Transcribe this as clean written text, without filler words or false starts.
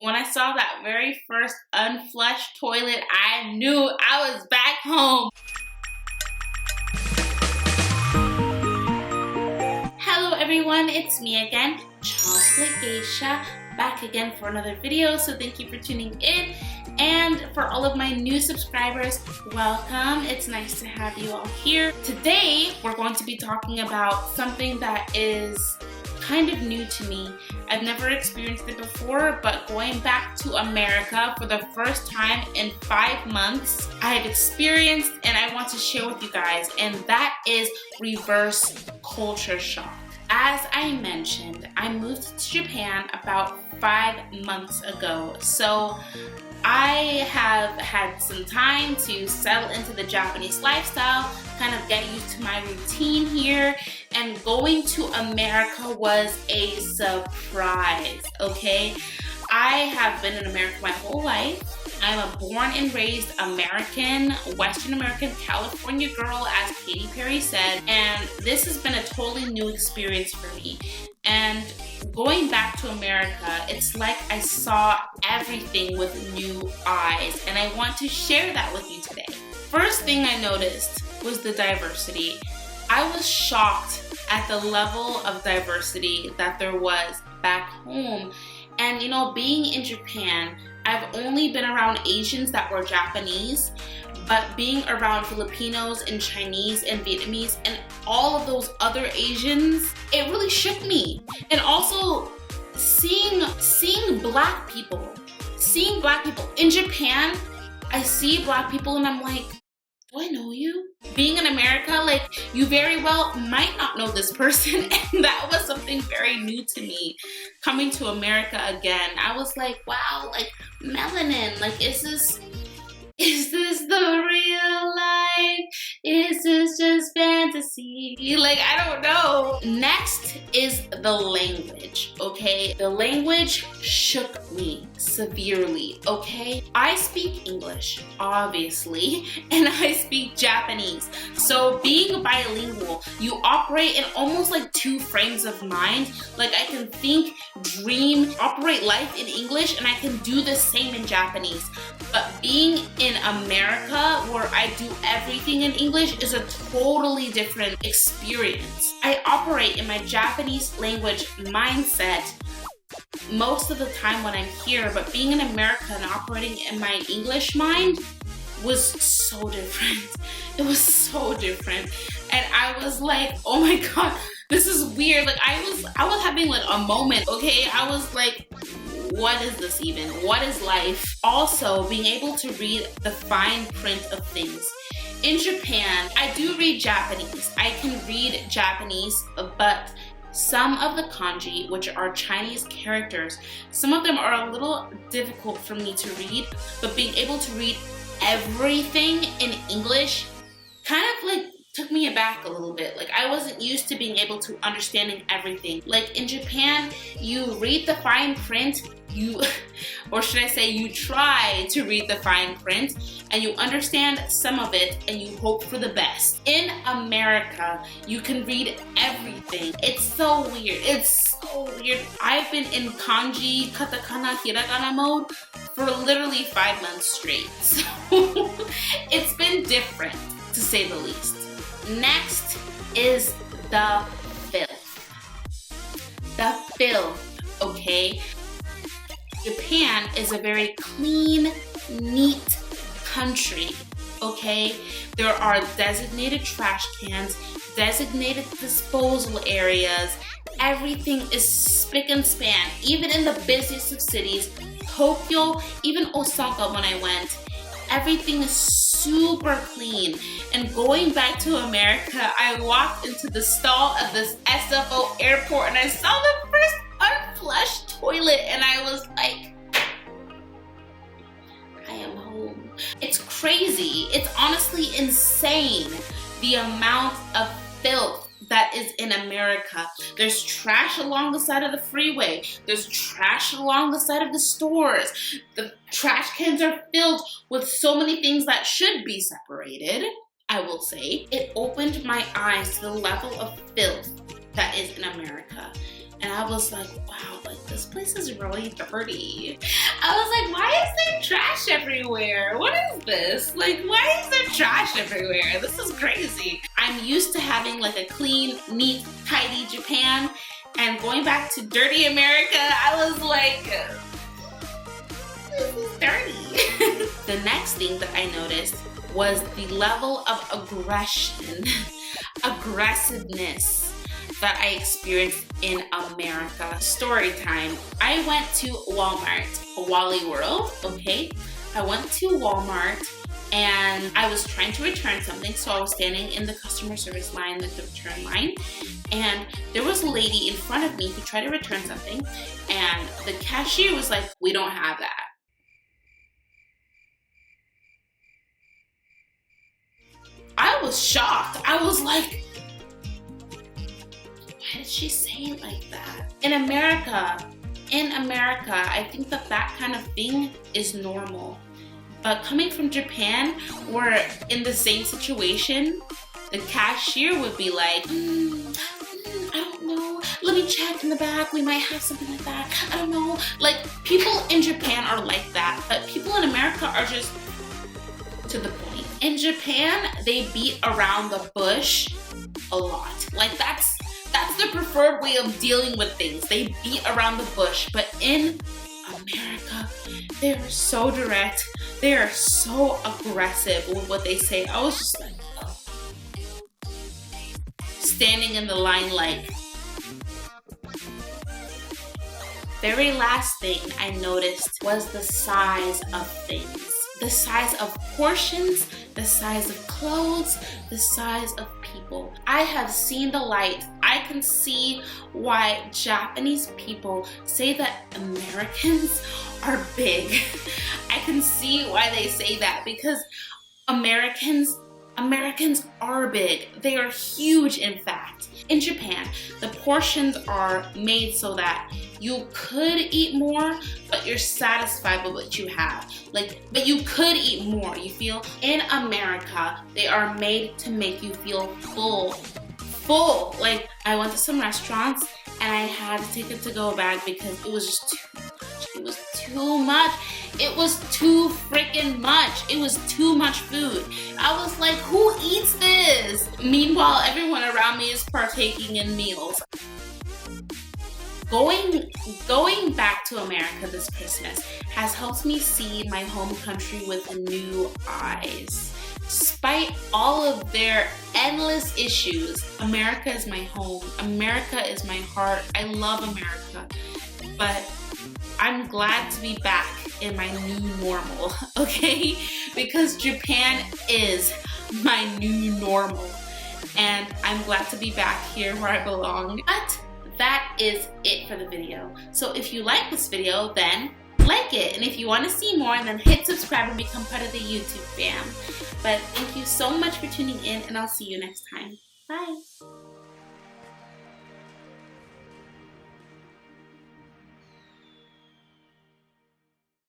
When I saw that very first unflushed toilet, I knew I was back home. Hello everyone, it's me again, Chocolate Geisha, back again for another video, so thank you for tuning in. And for all of my new subscribers, welcome. It's nice to have you all here. Today, we're going to be talking about something that is kind of new to me. I've never experienced it before, but going back to America for the first time in 5 months, I have experienced and I want to share with you guys, and that is reverse culture shock. As I mentioned, I moved to Japan about 5 months ago, so I have had some time to settle into the Japanese lifestyle, kind of get used to my routine here, and going to America was a surprise, okay? I have been in America my whole life. I'm a born and raised American, Western American, California girl, as Katy Perry said, and this has been a totally new experience for me. And going back to America, it's like I saw everything with new eyes, and I want to share that with you today. First thing I noticed was the diversity. I was shocked at the level of diversity that there was back home. And you know, being in Japan, I've only been around Asians that were Japanese, but being around Filipinos and Chinese and Vietnamese and all of those other Asians, it really shook me. And also seeing black people in Japan, I see black people and I'm like, do I know you? Being in America, like, you very well might not know this person, and that was something very new to me. Coming to America again, I was like, wow, like, melanin, like, is this the real life? Is this just fantasy? Like, I don't know. Next is the language, okay? The language shook me severely, okay? I speak English, obviously, and I speak Japanese. So being bilingual, you operate in almost like 2 frames of mind. Like, I can think, dream, operate life in English, and I can do the same in Japanese. But being in America, where I do everything in English, is a totally different experience. I operate in my Japanese language mindset most of the time when I'm here, but being in America and operating in my English mind was so different. It was so different. And I was like, oh my God, this is weird. Like, I was having like a moment, okay? I was like, what is this even? What is life? Also, being able to read the fine print of things. In Japan, I do read Japanese. I can read Japanese, but some of the kanji, which are Chinese characters, some of them are a little difficult for me to read, but being able to read everything in English kind of like took me aback a little bit. Like, I wasn't used to being able to understanding everything. Like, in Japan, you read the fine print, or should I say, you try to read the fine print and you understand some of it and you hope for the best. In America, you can read everything. It's so weird. It's so weird. I've been in kanji, katakana, hiragana mode for literally 5 months straight. So it's been different, to say the least. Next is the filth. The filth, okay? Japan is a very clean, neat country, okay? There are designated trash cans, designated disposal areas. Everything is spick and span, even in the busiest of cities. Tokyo, even Osaka when I went, everything is super clean. And going back to America, I walked into the stall of this SFO airport and I saw the first unflushed toilet and I was like, I am home. It's crazy. It's honestly insane, the amount of filth that is in America. There's trash along the side of the freeway. There's trash along the side of the stores. The trash cans are filled with so many things that should be separated, I will say. It opened my eyes to the level of filth that is in America. And I was like, wow, like this place is really dirty. I was like, why is there trash everywhere? What is this? Like, why is there trash everywhere? This is crazy. I'm used to having like a clean, neat, tidy Japan, and going back to dirty America, I was like, this is dirty. The next thing that I noticed was the level of aggressiveness that I experienced in America. Story time. I went to Walmart, Wally World, okay? I went to Walmart and I was trying to return something, so I was standing in the customer service line, like the return line, and there was a lady in front of me who tried to return something, and the cashier was like, we don't have that. I was shocked. I was like, why did she say it like that? In America, I think that kind of thing is normal. But coming from Japan, where in the same situation, the cashier would be like, I don't know, let me check in the back, we might have something like that, I don't know. Like, people in Japan are like that, but people in America are just to the point. In Japan, they beat around the bush a lot. Like, that's the preferred way of dealing with things. They beat around the bush. But in America, they are so direct. They are so aggressive with what they say. I was just like, oh. Standing in the line like. Very last thing I noticed was the size of things. The size of portions, the size of clothes, the size of people. I have seen the light. I can see why Japanese people say that Americans are big. I can see why they say that, because Americans are big. They are huge, in fact. In Japan, the portions are made so that you could eat more, but you're satisfied with what you have. But you could eat more, you feel? In America, they are made to make you feel full. Like, I went to some restaurants and I had to take a to-go bag because it was just too much. It was too much. It was too freaking much. It was too much food. I was like, who eats this? Meanwhile, everyone around me is partaking in meals. Going back to America this Christmas has helped me see my home country with new eyes. Despite all of their endless issues, America is my home. America is my heart. I love America. But I'm glad to be back in my new normal, okay? Because Japan is my new normal. And I'm glad to be back here where I belong. But that is it for the video. So if you like this video, then like it. And if you want to see more, then hit subscribe and become part of the YouTube fam. But thank you so much for tuning in, and I'll see you next time. Bye.